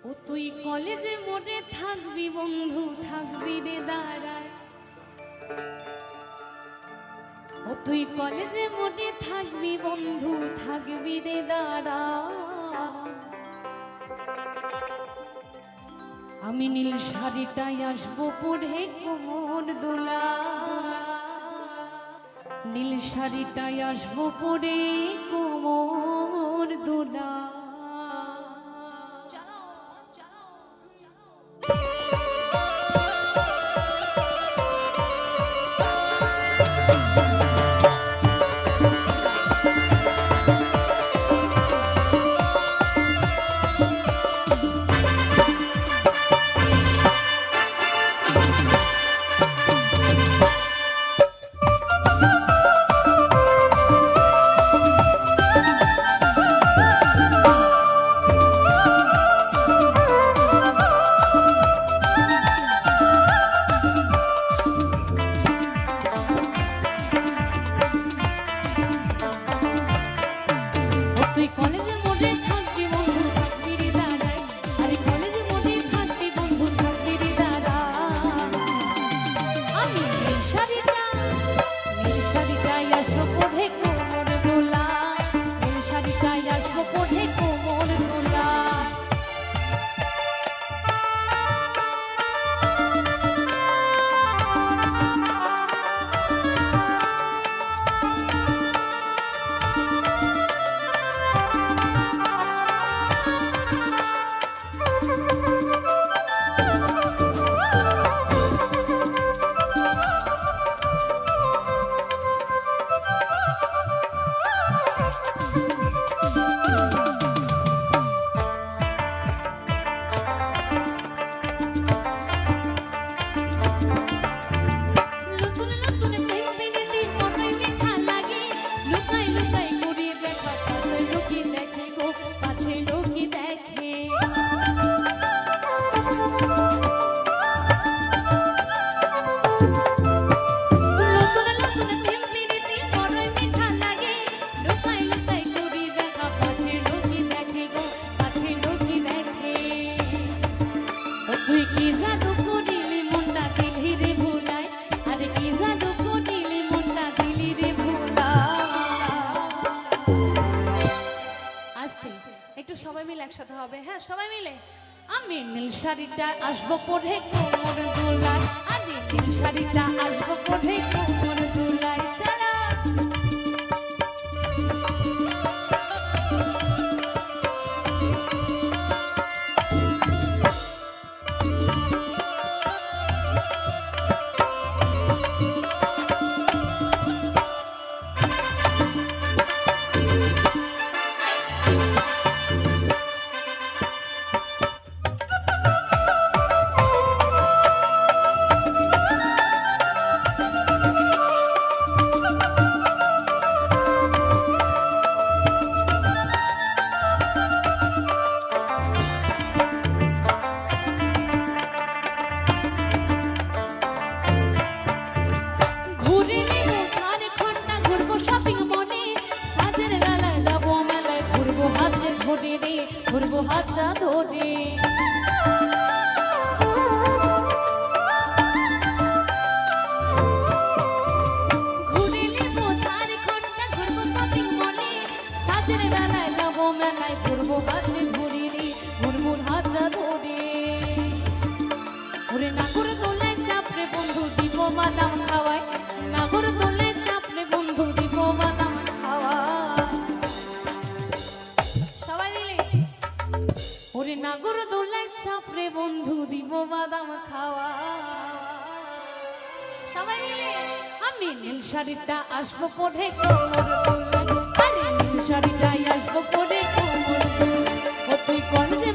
ও তুই কলেজে মোড়ে থাকবি বন্ধু, থাকবি রে দাঁড়ায়। ও তুই কলেজে মোড়ে থাকবি বন্ধু, থাকবি রে দাঁড়ায়। আমি নীল শাড়িটাই আসবো পরে কোমর দোলা, নীল শাড়িটাই আসবো পরে কোমর দোলা। একটু সবাই মিলে একসাথে হবে, হ্যাঁ সবাই মিলে। আমি নীল শাড়িটা আসবো পরে কোমর দোলায়, আমি নীল শাড়িটা আসবো পরে কোমর দোলায়। চলো ঘুরবো হাতটা ধরে, ঘুরে নেবো ঝাড়খণ্ডটা, ঘুরবো শপিং মলে, সাজের বেলায় যাবো মেলায়, ঘুরবো হাতে ধরে রে, ঘুরবো হাতটা ধরে। ওরে নাগর দোলায় চাপড়ে বন্ধু দিব বাদাম খাওয়ায়, নাগর দোলায় চাপড়ে বন্ধু দিব বাদাম খাওয়ায়। ওরে নাগর দোলায় চাপড়ে বন্ধু দিব বাদাম খাওয়া। সবাই মিলে আমি নীল শাড়িটা আসবো পরে কোমর দোলায়, আরে নীল শাড়িটাই আসবো পরে কোমর দোলায়। ও তুই কলেজে